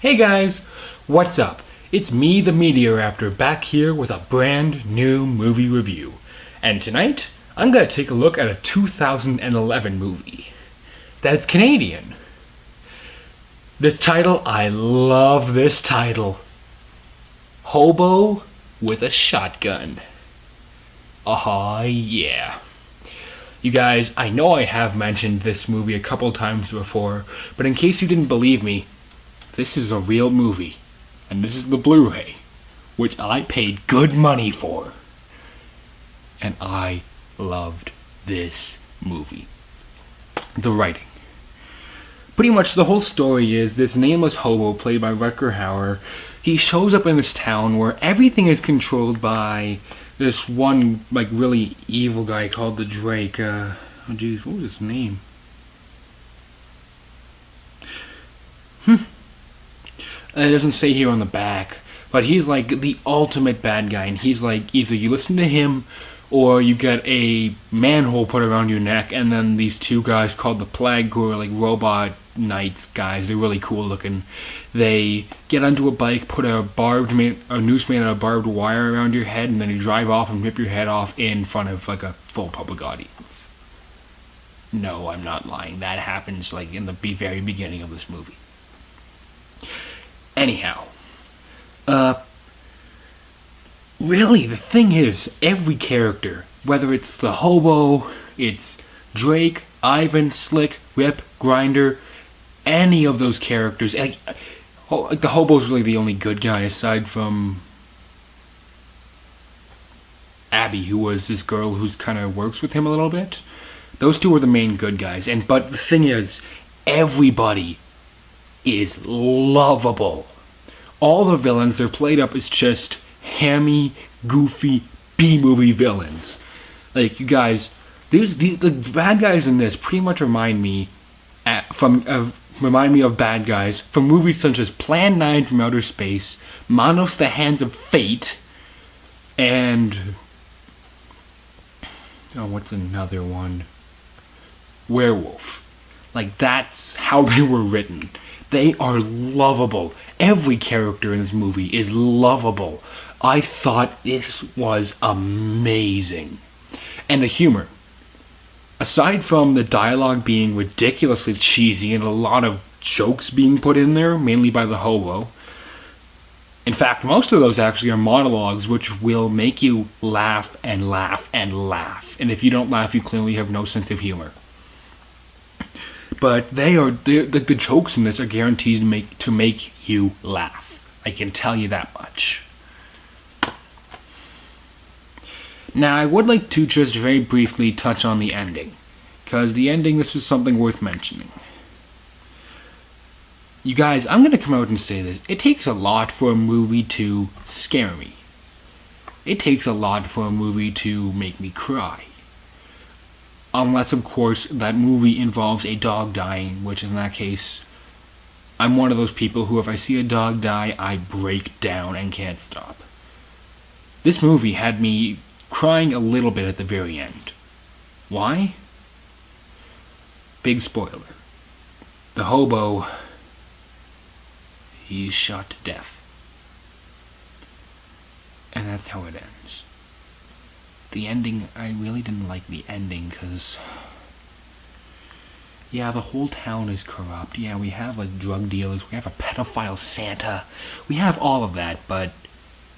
Hey guys, what's up? It's me, the Meteoraptor, back here with a brand new movie review. And tonight, I'm gonna take a look at a 2011 movie that's Canadian. This title, I love this title. Hobo with a Shotgun. Yeah. You guys, I know I have mentioned this movie a couple times before, but in case you didn't believe me, this is a real movie, and this is the Blu-ray, which I paid good money for. And I loved this movie. The writing. Pretty much the whole story is this nameless hobo played by Rutger Hauer. He shows up in this town where everything is controlled by this one, really evil guy called the Drake. Oh jeez, what was his name? It doesn't say here on the back, but he's like the ultimate bad guy, and he's like, either you listen to him or you get a manhole put around your neck, and then these two guys called the Plague, who are like robot knights guys. They're really cool looking. They get onto a bike, put a noose made out of barbed wire around your head, and then you drive off and rip your head off in front of like a full public audience. No, I'm not lying. That happens like in the very beginning of this movie. Anyhow, really, the thing is, every character, whether it's the hobo, it's Drake, Ivan, Slick, Rip, Grinder, any of those characters, like the hobo's really the only good guy aside from Abby, who was this girl who's kind of works with him a little bit. Those two are the main good guys, but the thing is, everybody is lovable. All the villains are played up as just hammy, goofy B-movie villains. Like, you guys, the bad guys in this pretty much remind me of bad guys from movies such as Plan 9 from Outer Space, Manos the Hands of Fate, and what's another one? Werewolf. Like, that's how they were written. They are lovable. Every character in this movie is lovable. I thought this was amazing. And the humor. Aside from the dialogue being ridiculously cheesy and a lot of jokes being put in there, mainly by the hobo. In fact, most of those actually are monologues which will make you laugh and laugh and laugh. And if you don't laugh, you clearly have no sense of humor. But the jokes in this are guaranteed to make you laugh. I can tell you that much. Now, I would like to just very briefly touch on the ending, because this is something worth mentioning. You guys, I'm going to come out and say this. It takes a lot for a movie to scare me. It takes a lot for a movie to make me cry. Unless, of course, that movie involves a dog dying, which in that case, I'm one of those people who, if I see a dog die, I break down and can't stop. This movie had me crying a little bit at the very end. Why? Big spoiler. The hobo, he's shot to death. And that's how it ends. The ending, I really didn't like the ending, because yeah, the whole town is corrupt. Yeah, we have like drug dealers, we have a pedophile Santa, we have all of that, but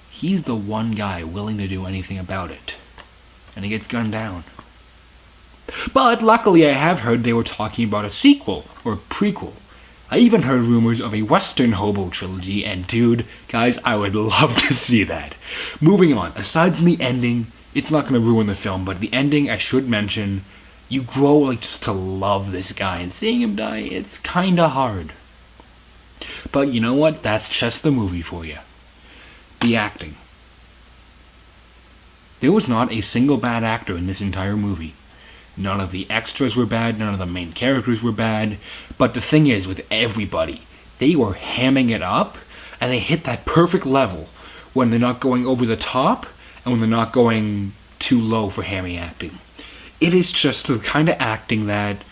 he's the one guy willing to do anything about it. And he gets gunned down. But luckily I have heard they were talking about a sequel, or prequel. I even heard rumors of a Western Hobo trilogy, and dude, guys, I would love to see that. Moving on, aside from the ending, it's not going to ruin the film, but the ending, I should mention, you grow just to love this guy, and seeing him die, it's kinda hard. But you know what? That's just the movie for you. The acting. There was not a single bad actor in this entire movie. None of the extras were bad, none of the main characters were bad, but the thing is, with everybody, they were hamming it up, and they hit that perfect level when they're not going over the top, and when they're not going too low for hammy acting. It is just the kind of acting that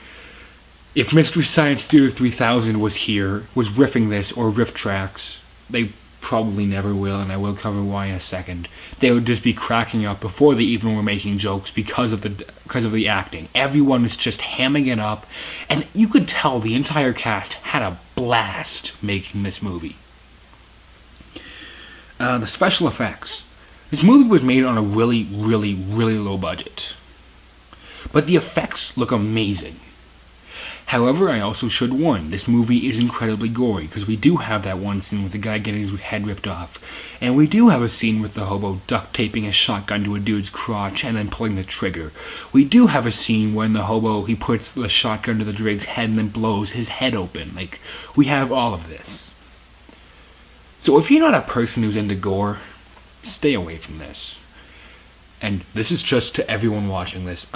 If Mystery Science Theater 3000 was here, was riffing this, or riff tracks, they probably never will, and I will cover why in a second. They would just be cracking up before they even were making jokes because of the acting. Everyone was just hamming it up, and you could tell the entire cast had a blast making this movie. The special effects. This movie was made on a really, really, really low budget. But the effects look amazing. However, I also should warn, this movie is incredibly gory, because we do have that one scene with the guy getting his head ripped off. And we do have a scene with the hobo duct taping a shotgun to a dude's crotch and then pulling the trigger. We do have a scene when the hobo, he puts the shotgun to the Drake's head and then blows his head open. Like, we have all of this. So if you're not a person who's into gore, stay away from this. And this is just to everyone watching this.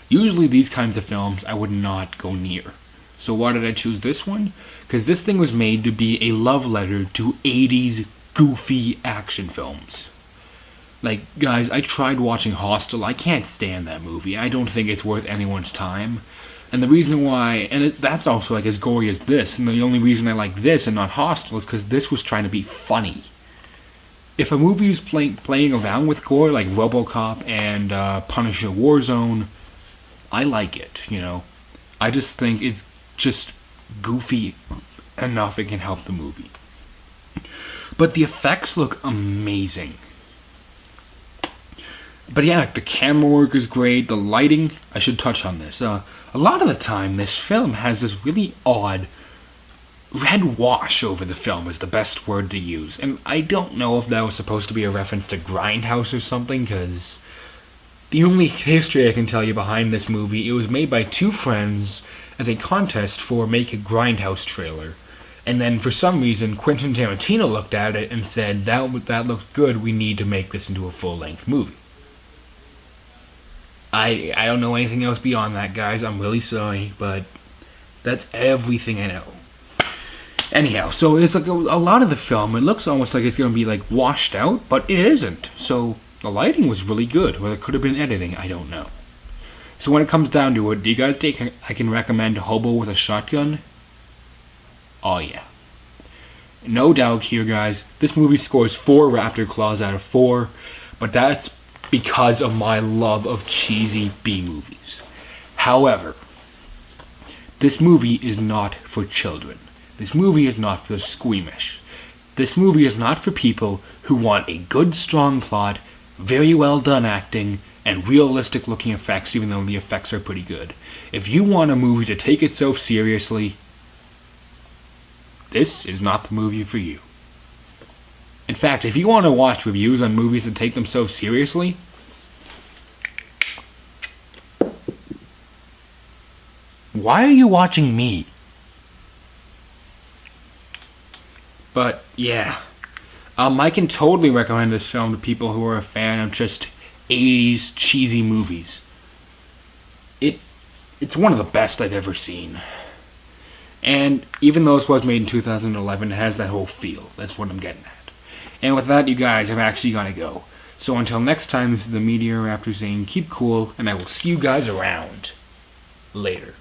Usually these kinds of films I would not go near. So why did I choose this one? Because this thing was made to be a love letter to 80s goofy action films. Like, guys, I tried watching Hostel. I can't stand that movie. I don't think it's worth anyone's time. And the reason why, and that's also like as gory as this, and the only reason I like this and not Hostel is because this was trying to be funny. If a movie is playing around with gore, like RoboCop and Punisher Warzone, I like it, you know. I just think it's just goofy enough it can help the movie. But the effects look amazing. But yeah, the camera work is great, the lighting, I should touch on this. A lot of the time, this film has this really odd red wash over the film is the best word to use. And I don't know if that was supposed to be a reference to Grindhouse or something, because the only history I can tell you behind this movie, it was made by two friends as a contest for Make a Grindhouse trailer. And then for some reason, Quentin Tarantino looked at it and said, that looks good, we need to make this into a full-length movie. I don't know anything else beyond that, guys. I'm really sorry, but that's everything I know. Anyhow, so it's like a lot of the film, it looks almost like it's going to be like washed out, but it isn't. So the lighting was really good, or it could have been editing, I don't know. So when it comes down to it, do you guys think I can recommend Hobo with a Shotgun? Oh yeah. No doubt here, guys, this movie scores 4 raptor claws out of 4, but that's because of my love of cheesy B-movies. However, this movie is not for children. This movie is not for the squeamish. This movie is not for people who want a good, strong plot, very well done acting, and realistic looking effects, even though the effects are pretty good. If you want a movie to take itself seriously, this is not the movie for you. In fact, if you want to watch reviews on movies that take themselves seriously, why are you watching me? But yeah, I can totally recommend this film to people who are a fan of just 80s cheesy movies. It's one of the best I've ever seen. And even though this was made in 2011, it has that whole feel. That's what I'm getting at. And with that, you guys, I'm actually gonna go. So until next time, this is the Meteor Raptor saying keep cool, and I will see you guys around. Later.